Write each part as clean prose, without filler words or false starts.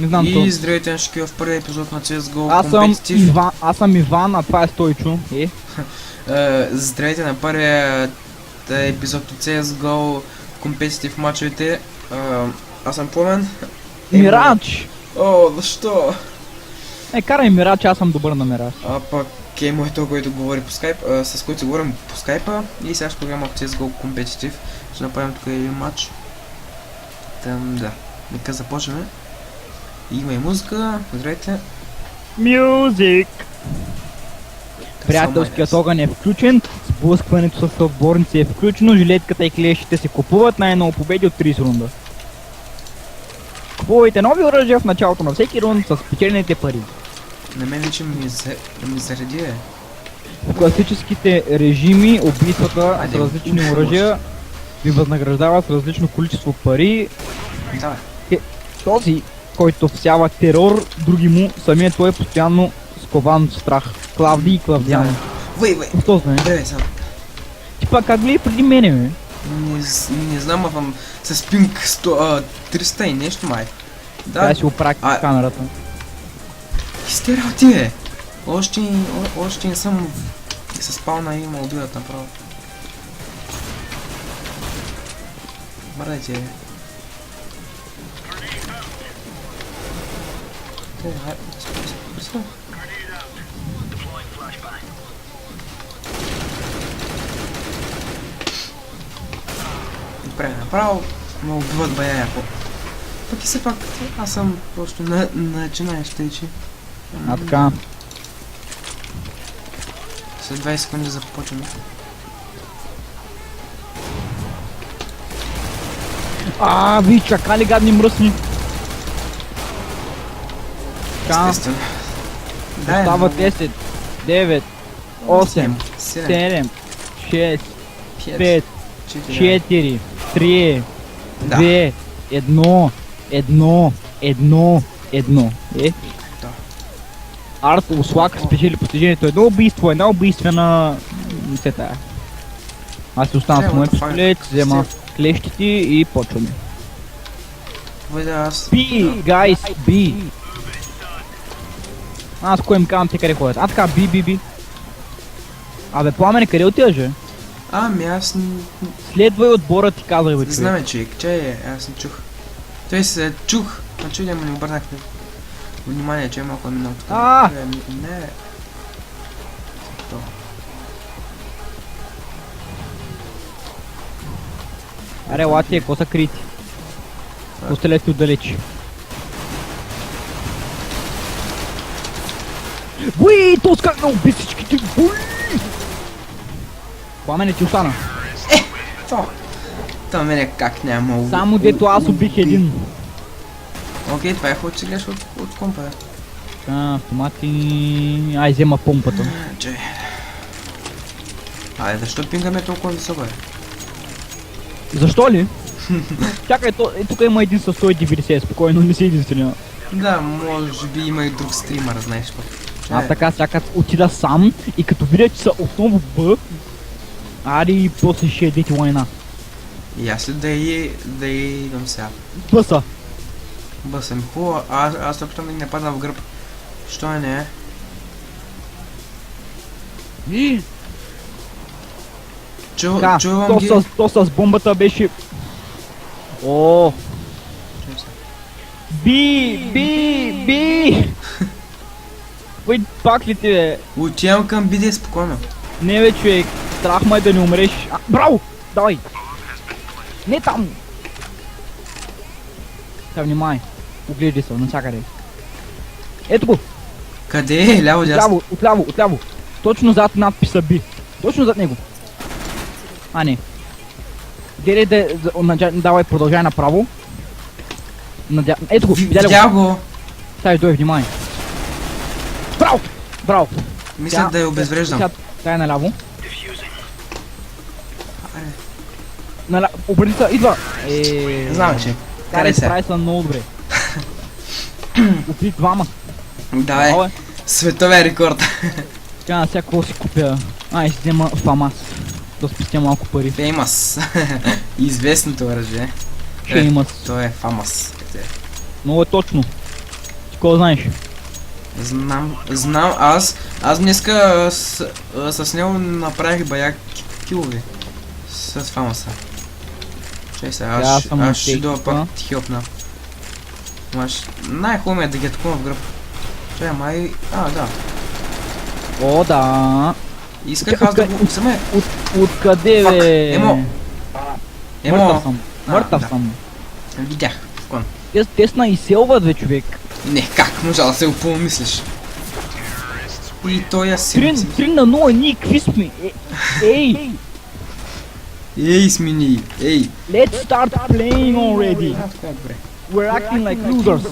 Не знам И то. здравейте нашки в първия епизод на CSGO Аз съм Иван, а това е Стойчо. Здравейте на първия епизод от CSGO компетитив мачовете. Аз съм Пламен. Мирач! О, защо? Карай Мирач, аз съм добър на Мирач. А пък Емо е той, който говори по скайп, с който се говорим по скайпа. И сега ще програма в CSGO компетитив. Ще направим тук един матч. Там, да. Нека започваме. Има и музика. Здравейте. Мюзик! Приятелският огън е включен, сблъскването с отборници е включено, жилетката и клещите се купуват, най-много победи от 30 рунда. Купувайте нови оръжия в началото на всеки рунд с спечелените пари. На мен лично ми зареди е. В класическите режими убийствата с различни оръжия ви възнаграждават с различно количество пари. Давай. Този, който всява терор, други му, самият той е постоянно скован в страх. Клавди и Клавдиан. Вей! Що знае? Здравей сам. Ти пак как ли преди мене, бе? Не знам, авам с пинг 300 и нещо май. Да. Тя си оправи камерата. Сте работи, бе! Още не съм с спална и ма убиват направо. Бърдайте, бе. Добре, направо ме убиват бая яко. Пък и все пак, аз съм просто начинаещ течи. А така. След 20 секунди започваме. Ви чакали гадни мръсни. Естествено. Остава 10, 9, 8, 7, 6, 5, 4, 3, 2, 1, 1. Да. Арт Услак спечели постижението едно убийство, една убийствена... Все тая. Аз си остана с моят пистолет, взема клещите и почваме. Би, гайс, би! Аз кой им казвам те къде ходят? А така, би. Абе, Пламене, къде отиваш, бе? Ами аз не... Следвай отбора, ти казах, бе, човек. Знаме, човек, че аз не чух. Той се чух, а чуй му не обърнахме внимание, че е малко минал тук. Не. То. Аре, лати, какво са крити? Постелете отдалече. Уи, то скакна уби всичките! Уи! Пламене ти остана. Това мене как няма. Само дето аз убих един. Окей, това е хубаво, че гледаш от компа. Автомати... Ай, взема помпата. Че. Защо пингаме толкова високо, бе? Защо ли? Чакай, тук има един със 190, спокойно, не се единствения. Да, може би има и друг стример, знаеш пък. Аз така сега отида сам и като видя, че са отново Б, и после ще едете лайна. И аз ли да идвам сега? Бъса. Бъсам хубаво, аз опитам да не падна в гръб. Що не е? Чувам ги. То с бомбата беше... О! Би! Кой пак ли ти, бе? Отивам към биде спокойно. Не, бе, човек, страх ме да не умреш. Браво! Давай! Не там! Сега внимай. Оглеждай се, навсякъде. Ето го! Къде е? Ляво, дясно? Отляво. Точно зад надписа Би. Точно зад него. Не. Давай, продължай направо. Ето го, видя го. Тай, дой, внимай. Браво! Мисля да я обезвреждам. Тай наляво. Обърни се, идва! Знам, че. Карай се. Прави са много добре. Убих двама. Давай. Световен рекорд. Сега какво си купя. Ще взема Фамас. Да спестя малко пари. Феймас. Известното оръжие. Феймас. То е Фамас. Много е точно. какво знаеш? Знам, аз днеска с него направих бая килови. С Фамаса. Чай сега, Аз съм аз ще на дойда техника. пак ти хелпна. Най-хубаво е да ги атакувам в гръб. Чай, май... да. О, да. Исках аз да го... Саме... Откъде, Фак, бе? Емо. Мъртъв съм. А, Мъртъв да. съм. Видях. В кон. Те сна изселват, бе, човек. Не, как можа да се го помислиш? И той я си... 3 на 0, ние какви сме? Ей! Ей, смени! Ей! Let's start playing already! Така е добре. We're acting like losers!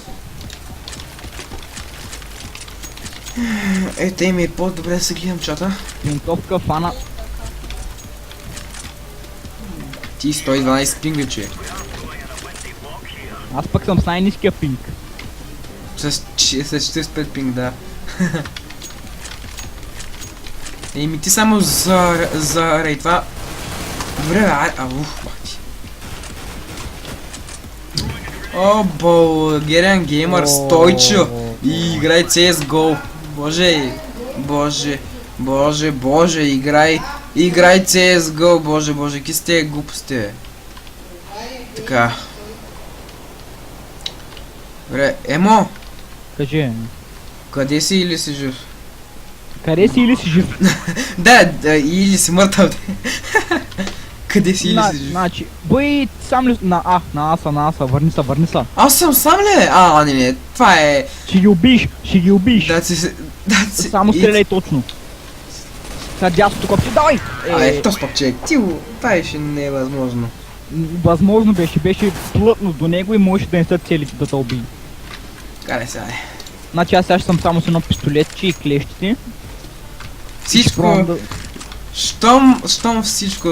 Ете ми е по-добре да се гледам чата. Винтовка, фана. Ти 112 пинг вече. Аз пък съм с най-ниския пинг. С 45 пинг, да. Еми ти само за рейтва. Добре, бе, бахти. О, Bulgarian Gamer Стойчо и играй CSGO. Боже, играй CSGO, боже, какви сте глупости, бе. Така. Добре, Емо, Кажи. къде си или си жив? Къде си или си жив? Да, или си мъртъв. Къде си или си жив? Значи, бъй сам ли... На аса, върни са. Аз съм сам ли? Не, това е... Ще ги убиш. Само стреляй точно. Сега дясното копче, давай! То пък ти го... Това ще не е възможно. Възможно беше плътно до него и можеше да не са целите да те убие. Карай сега, Значи аз сега ще съм само с едно пистолетче и клещите. Всичко... Щом всичко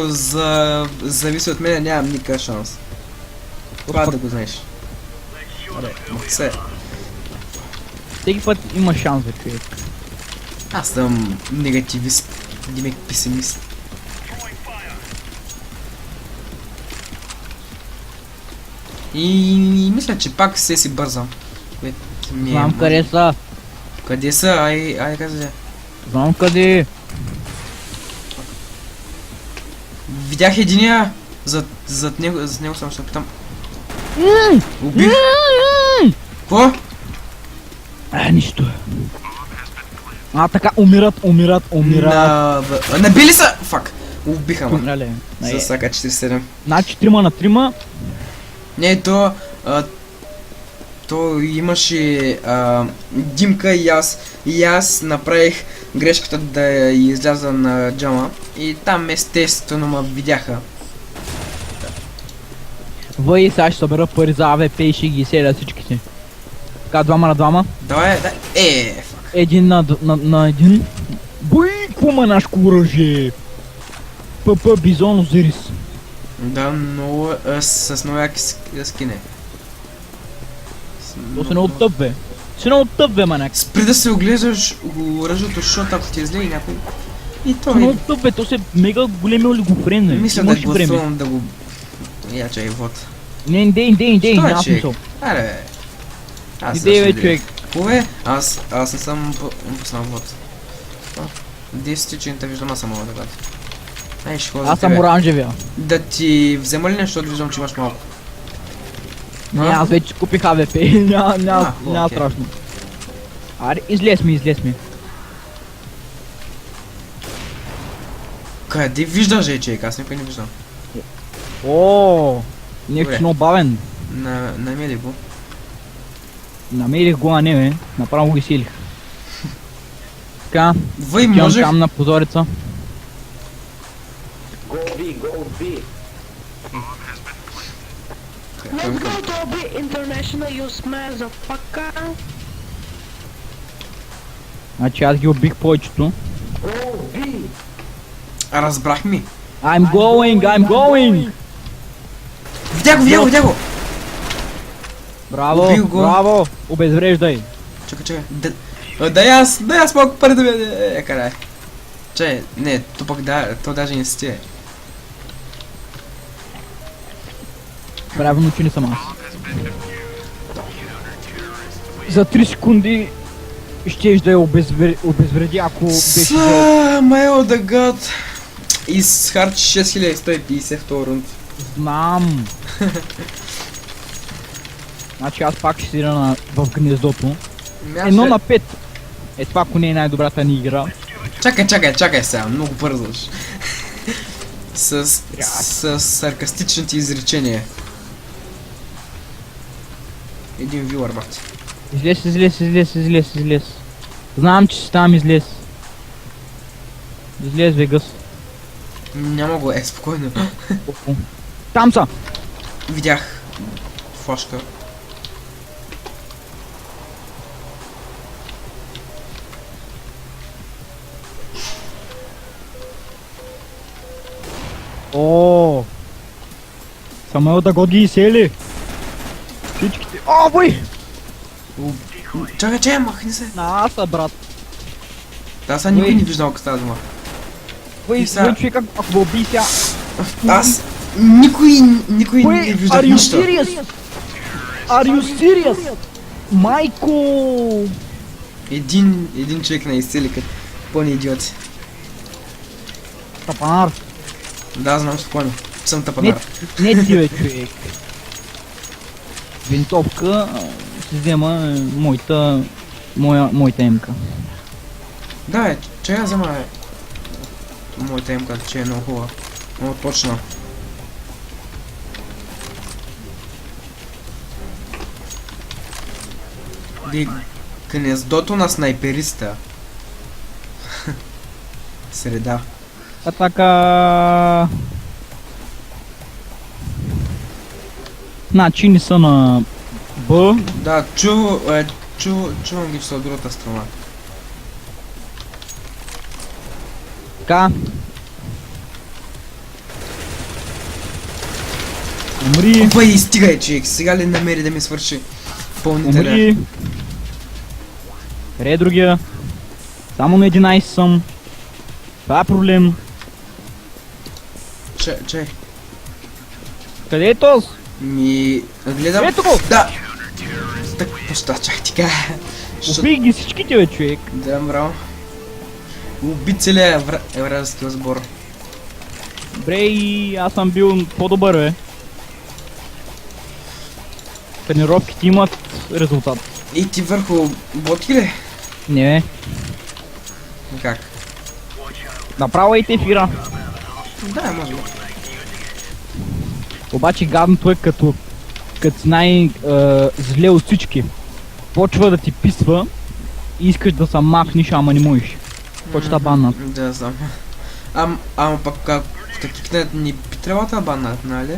зависи от мен, нямам никакъв шанс. Това да го знаеш. Мърце. Всеки път има шанс, бе, човек. Аз съм негативист, Димек песимист. И мисля, че пак се си бързам. Знам къде са. Къде са? Ай каза. Знам къде. Видях единия. Зад него само ще опитам. Убих. Какво? Нищо. Така, умират. Набили са! Фак! Убиха ма. Умрали. С АК-47. Значи 3 на 3. Не, то имаше Димка и аз направих грешката да изляза на джама и там естествено ме видяха. Въй, сега ще събера пари за АВП и ще ги селя всичките. Така, 2 на 2. Давай, да. Фак. 1 на 1. Бой, какво ма нашко оръжие? ПП Бизон Озирис. Да, много с много яки скине. То се не оттъп, бе. Маняк. Спри да се оглеждаш оръжието, защото ако ти излее някой... И То не оттъп, бе. То се мега големи олигофрен, бе. Мисля да гласувам да го... Я чай, вот. Не, няма смисъл. Аре, бе. Идей, бе, човек. Хубаве, аз не съм пуснал вот. 10 че не те виждам, аз съм мога да гада. Ай, ще ходя за Аз съм тебе. оранжевия. Да ти взема ли нещо, защото виждам, че имаш малко? Не, аз вече купих АВП. Няма окей. страшно. Аре, излез ми. Къде виждаш, човек? Аз никой не виждам. Нещо Добре. много бавен. Намери го. Намерих го, а не, бе. Направо го изсилих. Така, Въй, отивам можех... там на позорица. Go B. Let's go to B International, you motherfucker. Значи аз ги убих повечето. Go B. Разбрах ми. I'm going! Видя го! Браво, Убил го. браво! Обезвреждай! Чакай. Дай аз малко пари да бе. Карай. Чай, не, то пък то даже не сте. Правилно, че не съм аз. за 3 секунди щеш да я обезвреди, ако беше жълт. Майл да гад. Изхарчи 6150 втори рунд. Знам. Значи аз пак ще сидя в гнездото. 1-5. Е, това ако не е най-добрата ни игра. Чакай сега, много бързаш. с саркастичните изречения. Един вилър, бахти. Излез. Знам, че си там, излез. Излез, Вегас. Няма го, спокойно. Там са! Видях флашка. О! Самел да го ги изсели! Всичките... О, бой! Чакай, махни се. На аса, брат. Да, сега никой не виждал къста дома. Бой, човек, ако го уби сега... Аз... Никой не виждал нищо. Are you serious? Майко! Един човек на изцели като пълни идиоти. Тапанар. Да, знам спокойно. Съм тапанар. Не ти бе, човек. Винтовка си взема моята емка. Да, че я взема моята емка, че е много хубава. Много точно. Гнездото на снайпериста. Среда. Атака. Значи не са на Б. Да, чувам ги, че са от другата страна. Така. Умри. Опа, и стигай, човек. Сега ли намери да ми свърши пълнителя? Умри. Къде е другия? Само на 11 съм. Това е проблем. Чай. Къде е този? Гледам. Ето го! Да! Так, поща, чак ти кажа. Убих ги всичките, бе, човек. Да, браво. Уби целия вражески сбор. Добре, и аз съм бил по-добър, бе. Тренировките имат резултат. И ти върху ботки ли? Не, бе. Как? Направо и те ефира. Да, може би. Обаче гадното е като си най-зле от всички. Почва да ти писва и искаш да се махнеш, ама не можеш. Почта баннат. Да, знам. Ама пък как да кикнат ни би трябвало да баннат, нали?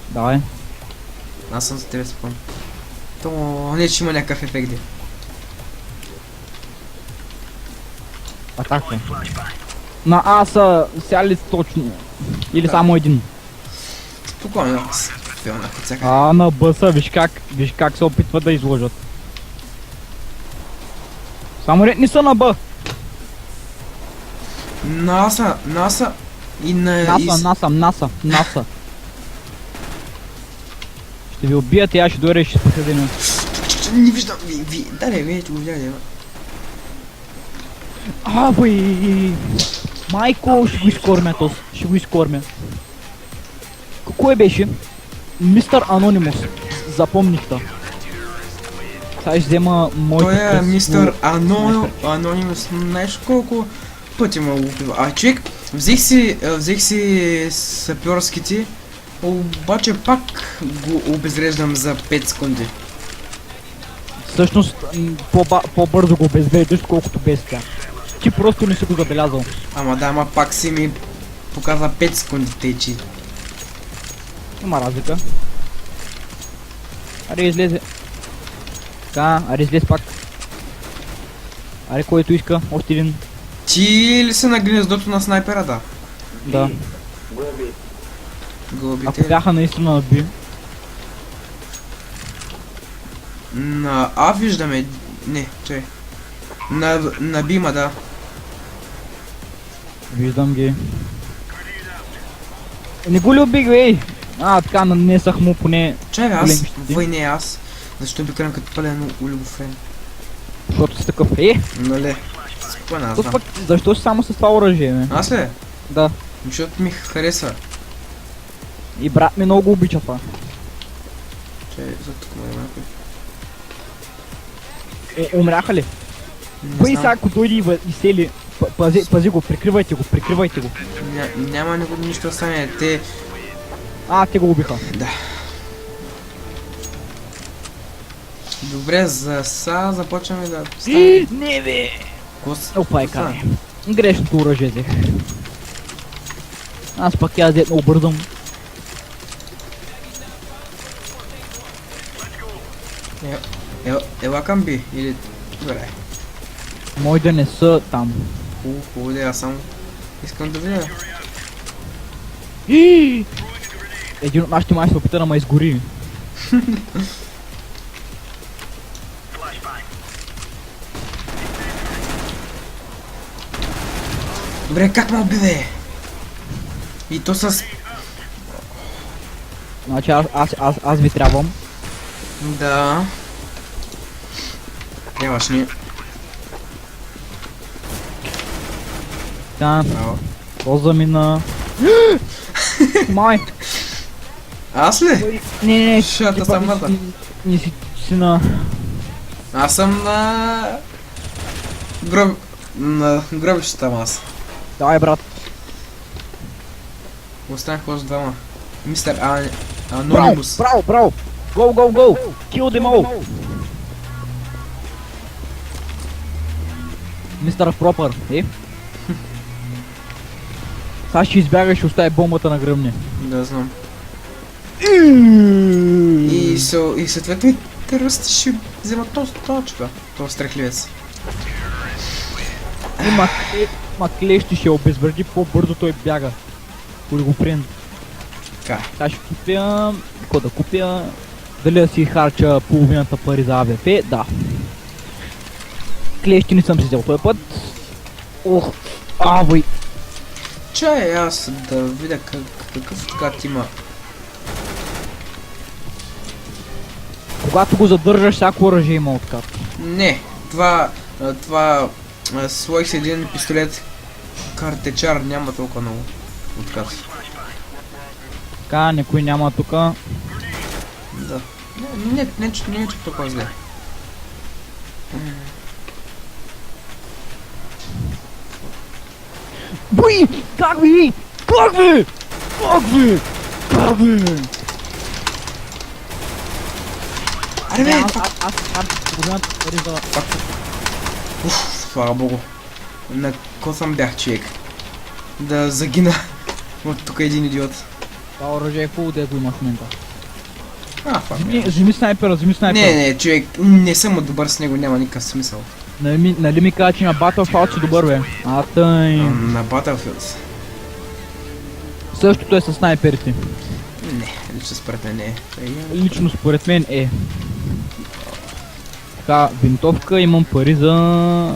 Да, бе. Аз съм за тебе спомням. То не че има някакъв ефект. Атака. На А са сега ли точно? Или Да. само един? Спокойно, аз филнах от всяка. А на Б са, виж как се опитват да изложат. Само ли не са на Б? Наса и на... Наса. Ще ви убият и аз ще дойда и ще спася деня. Не виждам, дале, вече го видях, А, бой! Майко, ще го изкормя този, ще го изкормя. Кой беше? Мистер Анонимус. Запомних та. Сега ще взема моите... Той е мистер Анонимус, знаеш колко пъти ме убива. А, човек, взех си сапьорските, обаче пак го обезвреждам за 5 секунди. Всъщност, по-бързо го обезвредиш, колкото без тя. Ти просто не си го забелязал. Ама пак си ми показва 5 секунди течи. Има разлика. Аре, излезе. Така, аре, излез пак. Аре, който иска, още един. Ти ли си на гнездото на снайпера, да? Да. Глобите. Ако бяха наистина на Би. На А виждаме. Не, чай. На Бима, да. Виждам ги. Не го ли убих, ей! А, така, нанесах му поне... Чай, аз. големи щети. Вой не аз. Защо обикалям като пълен улюбофрен? Защото си такъв. Нали? Спокойно, аз знам. Защо си само с това оръжие, бе? Аз ли? Да. Защото ми харесва. И брат ми много обича това. Че за тук му има някой. Умряха ли? Не Бъй знам. сега, ако дойде и сели, пази го, прикривайте го, прикривайте го. Няма нищо да стане. Те... Те го убиха. Да. Добре, за сега започваме да ставаме. Не бе! Кос... Опа, карай. Грешното оръжие взех. Аз пак я взет много бързам. Ела към би, или... Добре. Мой да не са там. Хубаво да, аз само искам да видя. Един от нашите май се опита да ме изгори. Добре, как ме уби, бе? И то с... Значи аз ви трябвам. Да. Трябваш ни. Да, Браво. то замина. Май! Аз ли? Не. Шата съм мъртъв. Не си на... Аз съм на гробището там аз. Давай, брат. Останах още двама. Мистер Анонимус. Браво! Go! Kill them all! Мистер Пропър, Сега ще избягаш и ще остави бомбата на гръмне. Да, знам. И съответно и терористи ще вземат точка. Този страхливец. Ма клещи ще обезвреди по-бързо, той бяга. Олигофрен. Така. Сега ще купя... Какво да купя? Дали да си харча половината пари за АВП? Да. Клещи не съм си взел този път. Бой. Чай аз да видя какъв откат има. Когато го задържаш, всяко оръжие има откат. Не, това сложих си един пистолет картечар, няма толкова много откат. Така, никой няма тука. Да. Не че толкова зле. Бой! Как ви? Аре бе! Аз половината пари за... Слава богу. На косъм бях човек. Да загина от тук един идиот. Това оръжие е хубаво да го има в момента. Фак. Вземи снайпера. Не, човек, не съм добър с него, няма никакъв смисъл. Нали ми каза, че на Battlefield си добър, бе? Тъй. На Battlefield. Същото е с снайперите. Не, лично според мен не. Лично според мен е. Така, винтовка, имам пари за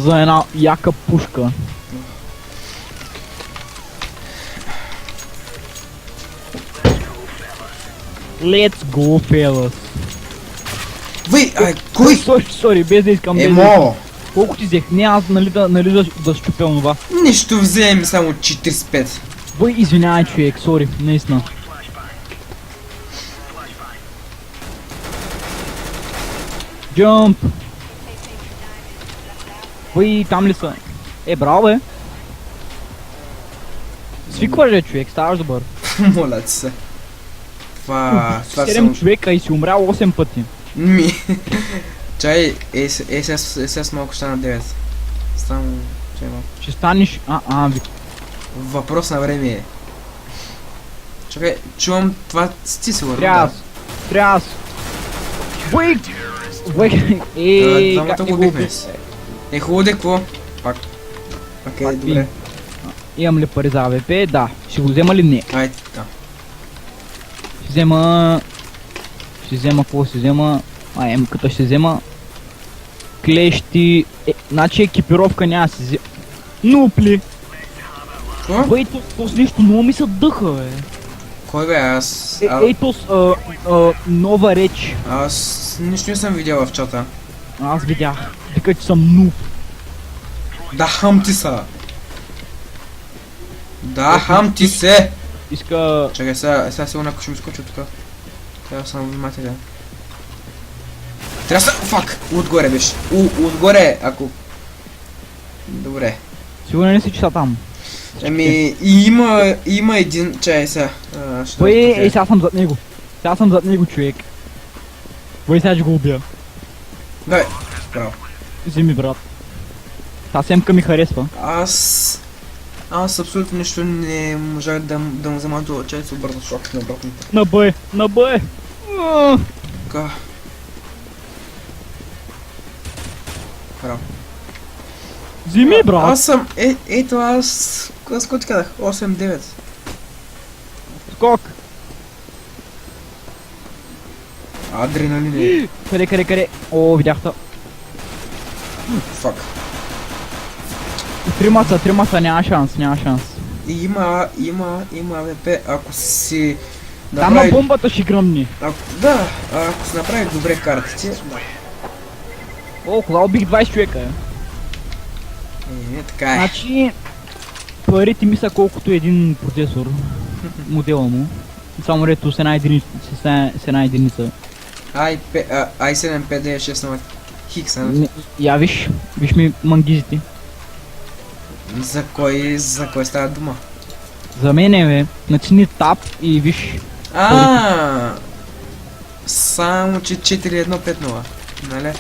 една яка пушка. Let's go, fellas. Кой? Сори, без да искам. Емо! Колко ти взех? Не, аз нали да щупя онова. Нищо вземем само 45. Извинявай, човек, сори, наистина. Jump! Там ли са? Браво, бе! Свикваш, бе, човек, ставаш добър. Моля ти се. Това 7 съм... човека и си умрял 8 пъти. Чай, СС малко ще на 9. Само... Чай малко. Ще станеш... Въпрос на време е. Чакай, чувам това ти сигурно. Тряс! Двамата го убихме. Хубаво де, какво? Пак. Добре. Имам ли пари за АВП? Да. Ще го взема ли? Не. Айде, да. Ще взема... Какво ще взема? Емката ще взема... Клещи... Значи екипировка няма си взема... Нупли! Какво? То с нещо много ми се дъха, бе. Кой бе, аз... Ейтос, нова реч. Аз нищо не съм видял в чата. Аз видях. Вика, че съм нуб. Да, хам ти са! Да, хам ти се! Иска... Чакай, сега сигурно някой ще ми скочи от тук. Трябва съм внимателен. Трябва да... Фак! Отгоре беше. Отгоре, ако... Добре. Сигурно не си, че са там. Ами, има един... Чай сега. Бой, сега съм зад него. Сега съм зад него, човек. Бой, сега ще го убия. Дай, браво. Вземи, брат. Та семка ми харесва. Аз абсолютно нищо не можах да му взема до чай се обърна шок на обратно. На Б, на Б. Така. Браво. Вземи, брат. Аз съм... Ето аз... Аз какво ти казах? 8-9. Скок. Адреналин. Къде? О, видях та. Фак. Трима са, няма шанс. Има ВП, ако си... Там на бомбата ще гръмни. Ако си направи добре картите... Да. О, кога убих 20 човека, Така е. Значи... Парите ми са колкото един процесор. Модела му. Само рето с една единица. i7 5D6 на Хикс, Я виж ми мангизите. За кой става дума? За мен бе, натисни тап и виж. Само че 4150, нали?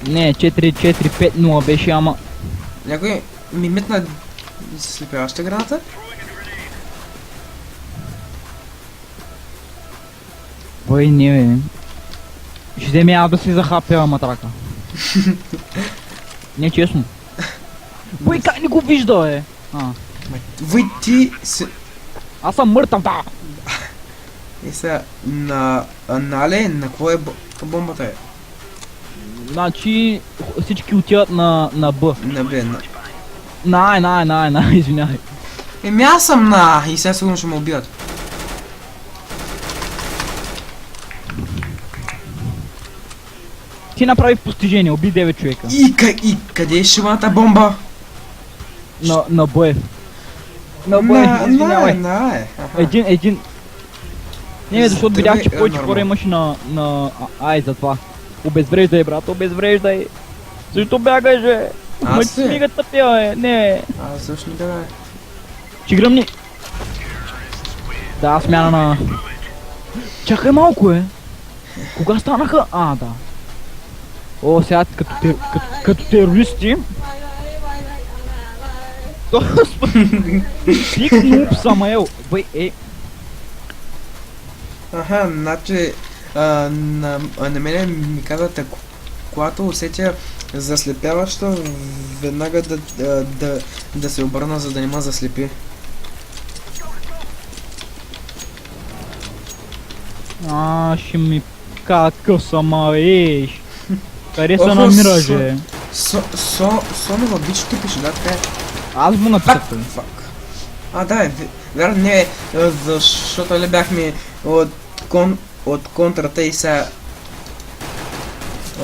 Не, 4450 беше, ама... Някой ми метна слепяваща граната? Бой, не бе. Ще вземе да си захапя матрака. Не, честно. Бой, как не го вижда, бе? Вой, ти си... Аз съм мъртъв, да! И сега, на какво е бомбата е? Значи, всички отиват на Б. На Б, На, извинявай. Еми аз съм на... И сега сигурно ще ме убиват. Ти направи постижение, уби 9 човека. И къде е шиваната бомба? На Б. На Б, извинявай. Един. Не, защото видях, че повече хора имаше на... Ай, затова. Обезвреждай, брат, обезвреждай. Защо бягаш, бе? Мъч стига тъпя, бе, не. Аз също не бягай. Че гръмни. Да, смяна на... Чакай малко, бе. Кога станаха? Да. О, сега като терористи. Пик нуб Самаел. Бай, Значи... На мене ми казвате, когато усетя заслепяващо, веднага да се обърна, за да не ме заслепи. Ще ми какъв Самаеш. Къде се намираш, бе? Сонова бич ти пише, да, така е. Аз му написах. Фак. Да, вярно не е, защото ли бяхме от контрата и сега...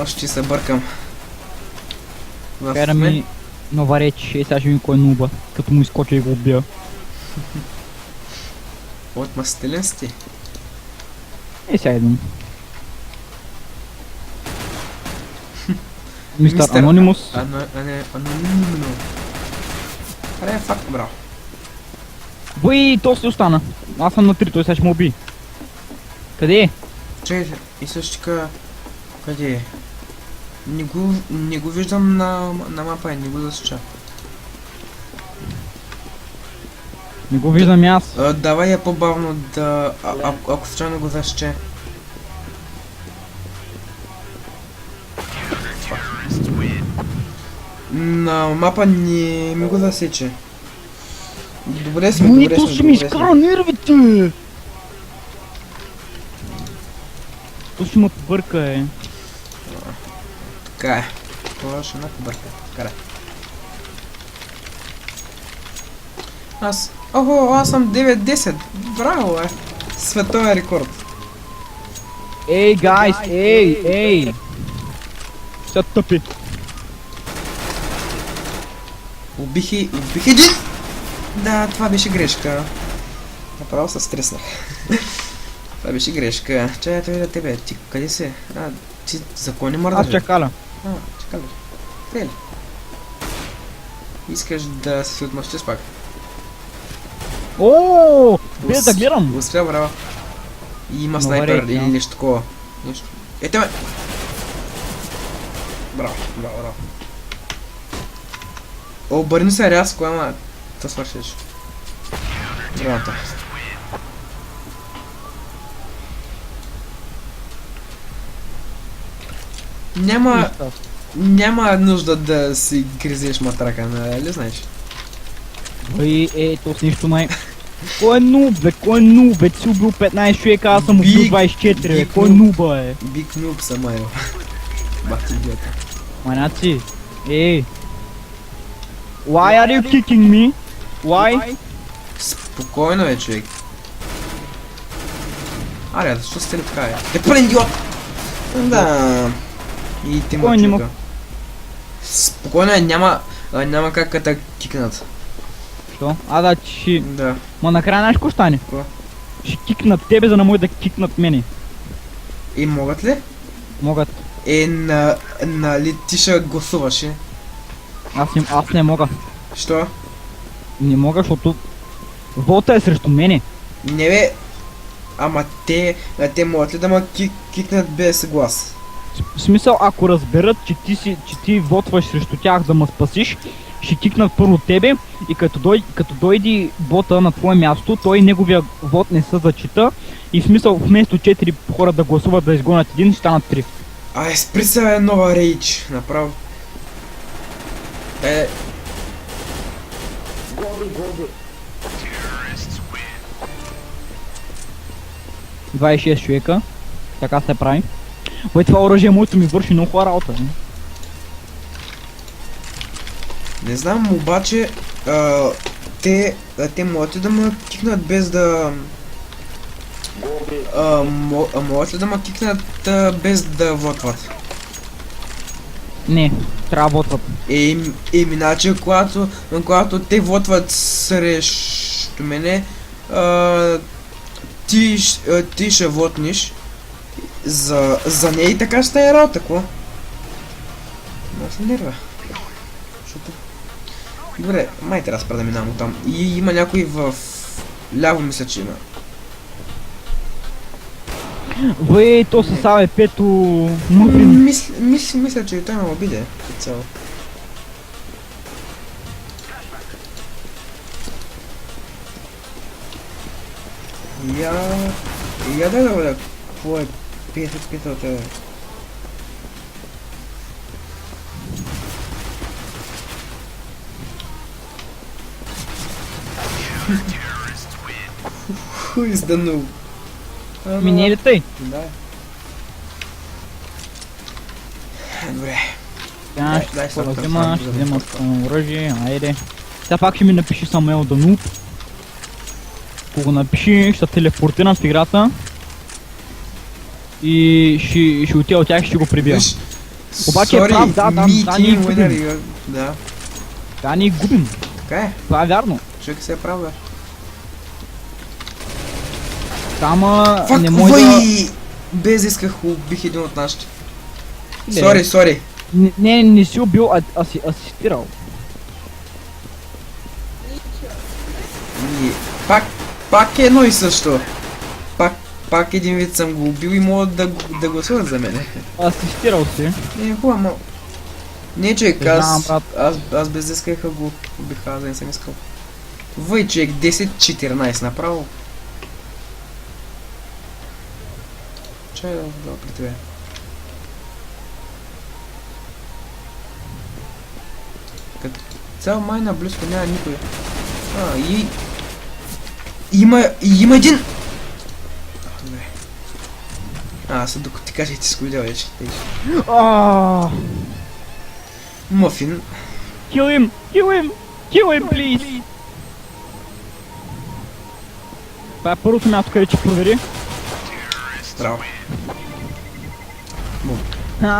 Още се бъркам. Кара ми нова реч, сега ще ми кой нуба, като му изкоча и го убия. От мастелен сте? Сега един. Мистер Анонимус. Анонимно. Аре, факт, браво. Бой, то си остана. Аз съм на 3, той сега ще му уби. Къде е? Чакай, и също така... Къде е? Не го виждам на мапа, не го засеча. Не го виждам и аз. Давай я по-бавно да... Ако случайно го засече. На мапа не ми го засече. Добре сме, то ще ми изкара нервите! То ще ме побърка, Така е. Това ще ме побърка. Карай. Аз съм 9-10. Браво, Световен рекорд. Ей, гайс, ей! Ще тъпи. Убих един! Да, това беше грешка. Направо се стреснах. Това беше грешка. Чай да видя тебе. Ти къде си? Ти за кой не мърдаш? Аз чакаля. Чакали. Те ли? Искаш да се отмъщиш пак? О, без да гледам. Успя, браво. И има Добре, снайпер да. или нещо такова. Нещо. Ете ме! Браво. Обърни се рязко, ама... Да свършиш. Браво. Няма нужда да си гризеш матрака, нали знаеш? То с нищо май. Кой е нуб, бе? Кой е нуб, бе? Ти си убил 15 човека, аз съм убил 24, бе. Кой е нуба, бе? Биг нуб съм, айо. Бах ти идиота. Маняци, Why are you kicking me? Why? Спокойно е, човек. Аре, защо сте ли така, е? Пълен идиот! Да. И ти Кой не мъчука. Спокойно е, няма как да кикнат. Що? Да, ще... Да. Ма накрая знаеш какво стане? Какво? Ще кикнат тебе, за да може да кикнат мене. И могат ли? Могат. Нали ти ще гласуваш, е? Аз не мога. Що? Не мога, защото... Вота е срещу мене. Не бе. Ама те могат ли да ме кикнат без глас? В смисъл, ако разберат, че ти вотваш срещу тях да ме спасиш, ще кикнат първо тебе и като дойде бота на твое място, той неговия вот не се зачита и в смисъл вместо 4 хора да гласуват да изгонят един, ще станат 3. Спри се нова рейдж, направо. 26 човека. Така се прави. Бе, това оръжие моето ми върши много хубава работа. Не знам, обаче те могат ли да ме кикнат без да... могат ли да ме кикнат без да вотват? Не, трябва да вотват. Иначе, когато те вотват срещу мене, ти ще вотниш за нея и така ще е работа, какво? Много се нерва. Защото... Добре, май трябва да спра да минавам там. И има някой в... ляво мисля, че има. Бе, то се саме пето... мъфин. Мисля, че и той ме обиде. Цяло. Я да видя какво е писал тебе. Who is the noob? Ми не е ли тъй? Да. Добре. Ще взема оръжие, айде. Сега пак ще ми напиши Самуел да нуб. Ако го напиши, ще телепортирам в играта. И ще отида от тях и ще го прибия. Обаче е прав, да, ние губим. Да. Да, ние губим. Така е. Това е вярно. Човек се е прав, бе. Ама не може да... Без исках убих един от нашите. Ле. Сори. Не си убил, а си асистирал. И пак е едно и също. Пак един вид съм го убил и могат да гласуват за мене. Асистирал си. Не, хубаво, но... Не, човек, Знам, брат. аз без искаха го убих, аз не съм искал. Въй, човек, 10-14 направо. Чай да при тебе. Като цял май наблизко няма никой. Има един! Добре. Сега докато ти кажа и ти си го видял вече. Мъфин. Kill him, please! Това е първото място, където ще провери. Браво.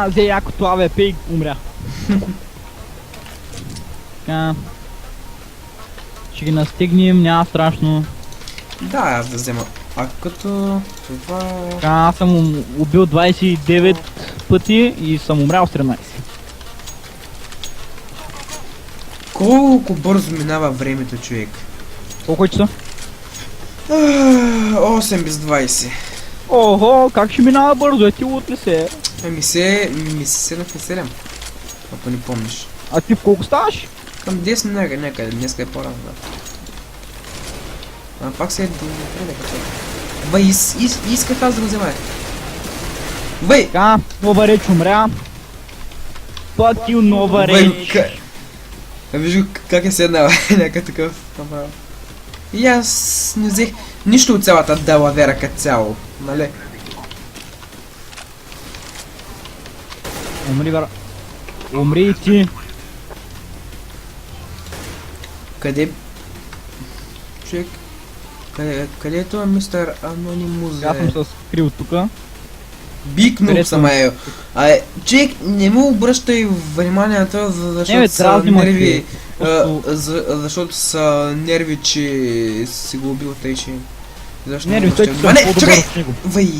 Взе якото АВП и умря. Така. Ще ги настигнем, няма страшно. Да, аз да взема. А като това... Така, аз съм убил 29 пъти и съм умрял с 13. Колко бързо минава времето, човек. Колко е часа? 8 без 20. Ого, как ще минава бързо? Ти лут ли се? Ми се 7 на 7. Ако не помниш. А ти в колко ставаш? Към 10 някъде, днеска е по-рано, да. А пак се е Бай, исках аз да го взема. Бай! Така, нова реч умря. Fuck you, нова реч. Вижу как е седнал, някакъв такъв направо. И аз не взех нищо от цялата далавера като цяло, нали? Умри, бра. Умри и ти. Къде... Човек... Където е мистер Анонимус? Аз съм се скрил тука. Биг нуб съм е. Човек, не му обръщай вниманието, защото са нерви. Защото са нерви, че си го убил тъй, че... Защо Нерви, той че съм по-добър от него. Вай!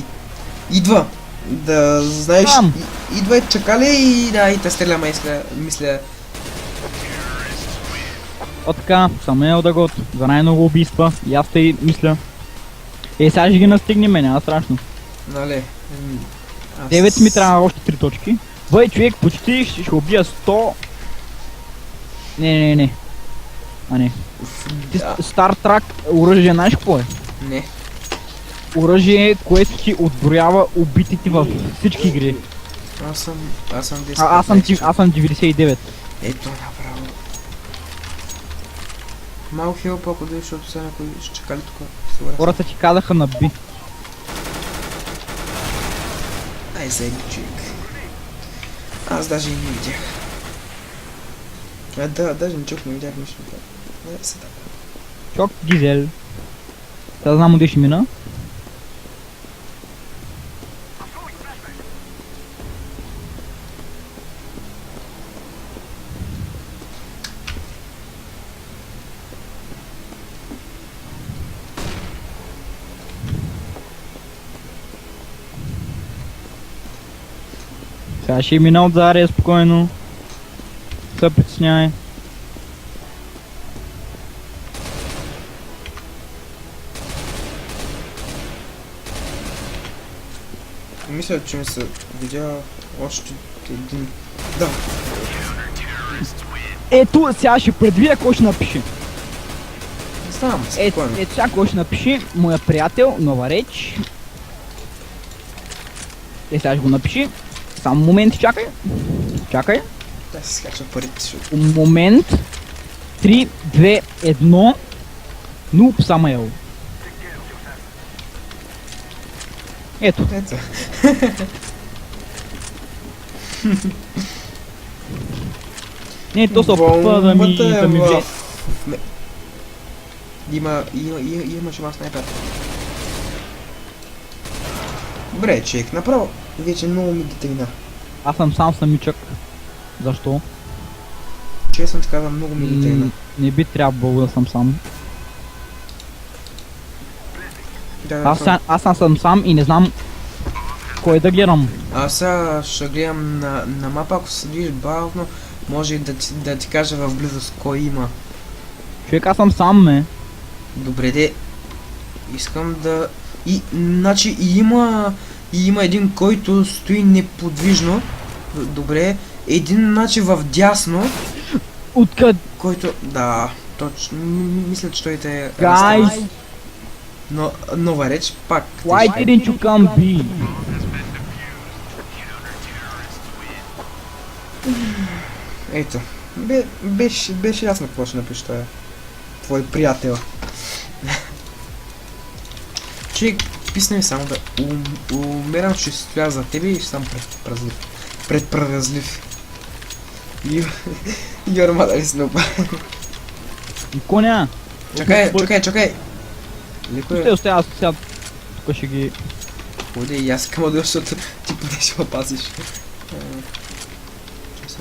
Идва! Да знаеш... Идва и чакали и да, и те стреля, мисля. О така, Самуел Дагот, за най-много убийства. И аз тъй мисля. Сега ще ги настигнем, няма страшно. Нали? 9 ми трябва още 3 точки. Бъй, човек, почти ще убия 100. Не. А не. Стар Трак оръжие, знаеш какво е? Не. Оръжие, което ти отброява убитите във всички игри. Аз съм 10. Аз съм 99. Ето направо. Малко хил по-ако да, защото сега някой ще чакали тук. Хората ти казаха на би. Ай, сега човек. Аз даже и не видях. Да, даже ничего не видях нищо. Сега. Чок Гизел. Сега знам къде ще мина. Сега ще мина от Зария спокойно. Се притеснявай. Мисля, че ми се видя още един... Да. Ето, сега ще предвидя кой ще напише. Знам, спокойно. Ето сега кой ще напише. Моя приятел, нова реч. Сега ще го напиши. Само момент, чакай. Чакай. Да се скача парите, защото... Момент. 3, 2, 1. Нуб Самуел. Ето. Ето. Не, то се опитва да ми взе. Имаше ма снайпер. Добре, човек, направо. Вече много ми деталина. Аз съм сам самичък. Защо? Честно ти казвам, много ми деталина. Не би трябвало да съм сам. Аз съм сам и не знам кой да гледам. Аз сега ще гледам на мапа, ако се движиш бавно, може и да ти кажа в близост кой има. Човек, аз съм сам, ме. Добре, де. Искам да... Значи има един, който стои неподвижно. Добре. Един, значи в дясно. Откъде? Който... Да, точно. Мисля, че той те е... Guys! Но, нова реч, пак. Why didn't you come B? Ето. Беше ясно какво ще напише той. Твой приятел. Човек, писна ми само да умирам, ще стоя за тебе и ще съм предпразлив. Your mother is noob. Коня! Чакай! Леко е... Стой, аз сега тук ще ги... Ходи, и аз искам да дойда, защото ти поне ще ме пазиш. Че са?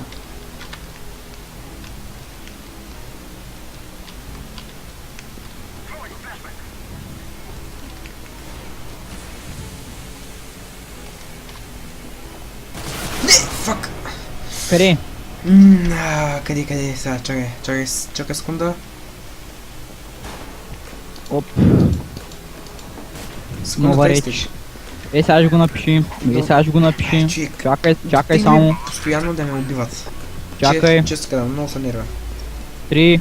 Не! Фак! Къде? Къде? Сега, чакай секунда. Оп, Секунда нова 30. реч. Сега ще го напиши. Сега ще го напиши. Човек, Чакай те само. постоянно да ме убиват. Чакай. Често казвам, много се нервя. 3,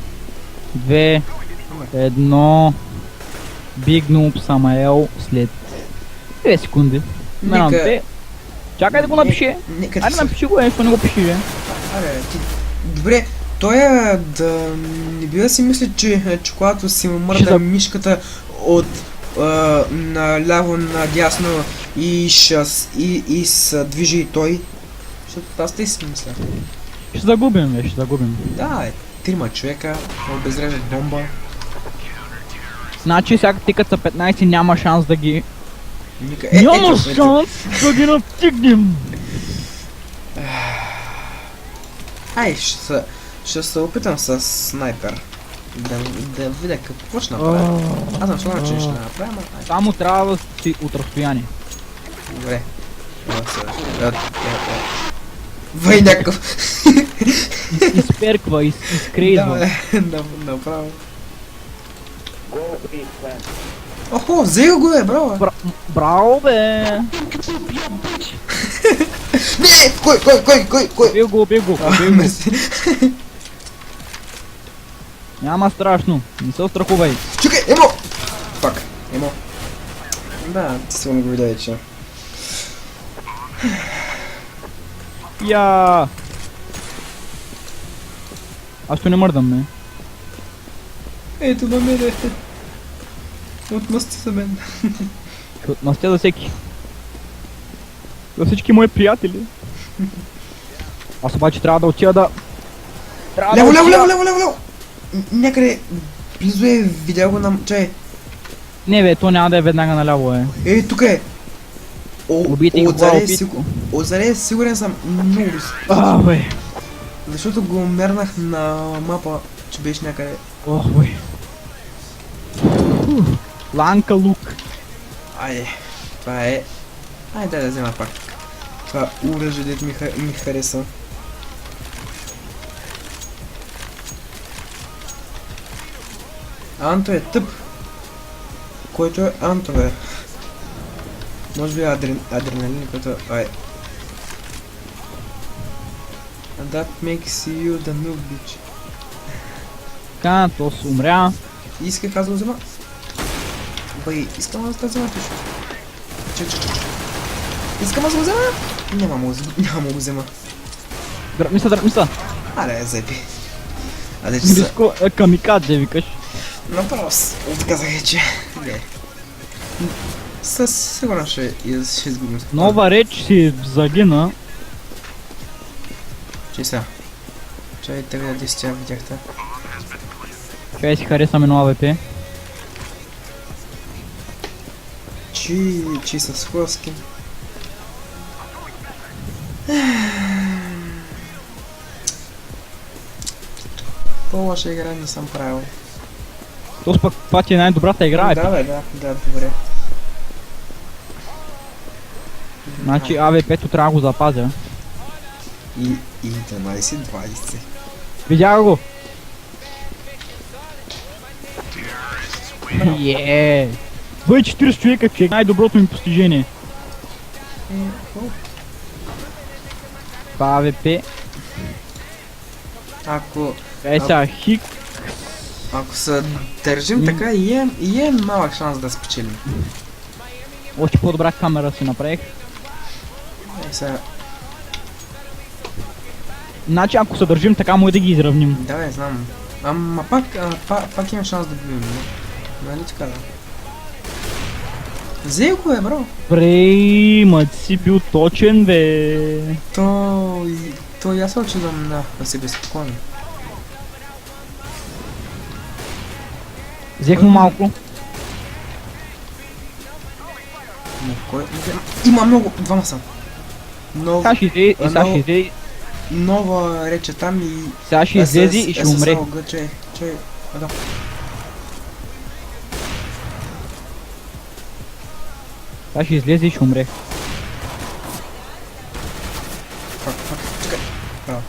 2, 1. Big Noob Самаел след 2 секунди. Минам Нека... 2. Чакай да го напиши. Нека Айде напиши го, нещо не го пиши, бе. Абе, ти... Добре, той е да не би да си мисли, че когато си му мърда Ще мишката от наляво надясно и се движи и той. Защото аз те си мисля. Ще загубим, бе, ще загубим. Да, трима човека, обезрежат бомба. Значи сега ти като са 15 няма шанс да ги... Ника... Няма шанс да ги настигнем! Ай, ще се опитам с снайпер. Да видя какво ще направя. Аз съм сигурен, че ще направя, ама... ай, Само трябва да си от разстояние. Добре. Вай някакъв. Изперква, изкрейзва. Да, направо. Охо, взел го е, браво! Браво, бе! Не, кой? Убил го, убил го, убил го. Мерси. Няма страшно, не се страхувай. Чукай, Емо! Пак, Емо. Да, ти сигурно го видя вече. Я. Аз то не мърдам, ме. Ето на мене. Отмъсти за мен. Ще отмъстя за всеки. За всички мои приятели. Аз обаче трябва да отида да... Лево! Някъде близо е, видя го на... Чай. Не, бе, то няма да е веднага наляво, е. Тук е. Убийте го, убийте го. Отзаре сигурен съм много А, бе. Защото го мернах на мапа, че беше някъде. Ох, бе. Ланка лук. Айде, това е... Айде да взема пак. Това оръжие, дето ми хареса. Анто е тъп. Който е Анто, бе. Може би адреналин, който... Ай. And that makes you the noob, bitch. Така, то се умря. Исках аз да го взема. Бай, искам аз да взема пише. Че. Искам аз да го взема. Няма го взема. Дръпни се. Аре, заеби. Аде, че са... Близко камикадзе, викаш. Направо отказах вече. Не. Със сигурно ще изгубим. Нова реч си загина. Че сега. Чай, те видя 10 видяхте. Чай си харесаме на АВП. Чи с хлъски. По-лоша игра не съм правил. То пък това ти е най-добрата игра, е. Да, бе, да, добре. Значи АВП-то трябва да го запазя. И 12-20. Видях го! Еее! 40 човека, че е най-доброто ми постижение. Това АВП. Ако Сега хик. Ако се държим така, и е малък шанс да спечелим. Още по-добра камера си направих. Сега... Значи ако се държим така, може да ги изравним. Да, бе, знам. Ама пак има шанс да бивим, не? Нали така, да? Взей го, бро! Брей, мът си бил точен, бе. То и аз се очудвам да си безпокойно. Взех му малко. Кой? Има много, двама са. Нов, Сега ще излезе, и сега Много- ще излезе, нова рече там и... сега ще излезе и ще умре. Чай, да. Сега ще излезе и ще умре. Фак, чакай. Браво.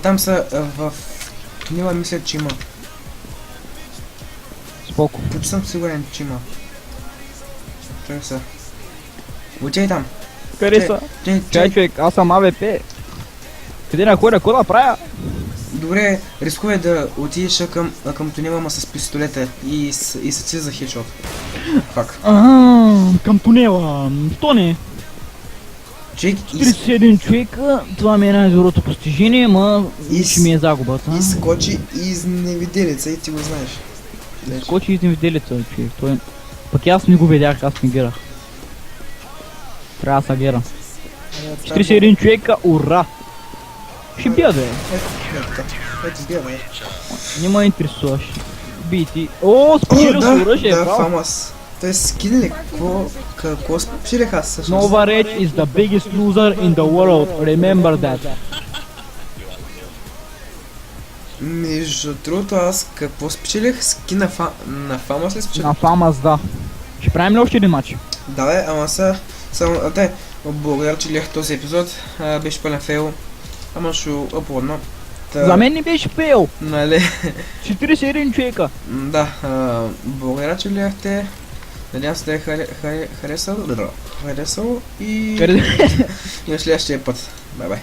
Там са в тунела, мисля, че има. Споко. Почти съм сигурен, че има. Чакай са. Отивай там. Къде са? Чай, човек, аз съм АВП. Къде на хора, какво да правя? Добре, рискувай да отидеш към тунела, ма с пистолета и се си за хедшот. Фак. Към тунела. Що не? Човек, 41 човека, това ми е най-доброто постижение, ма ще ми е загубата. изскочи из невиделица и ти го знаеш. Скочи из невиделица, човек. Той... Пък аз не го видях, аз не гирах. Трябва да се гирам. 41 човека, ура! Ще бия, бе. Ето бия, бе. Не ме интересуваш. Би ти. О, спечелил с оръжие, да, браво! фамас. Той скин ли? Какво спечелих аз всъщност? Nova Red is the biggest loser in the world. Remember that. Между другото, аз какво спечелих? Скин на фамас ли спечелих? На Фамас, да. Ще правим ли още един матч? Да, бе, ама са... Само, благодаря, че гледах този епизод. Беше пълен фейл. Ама ще апладна. За мен не беше фейл. Нали? 41 човека. Да, благодаря, че гледахте. Надявам се да е харесал и на следващия път. Бай-бай.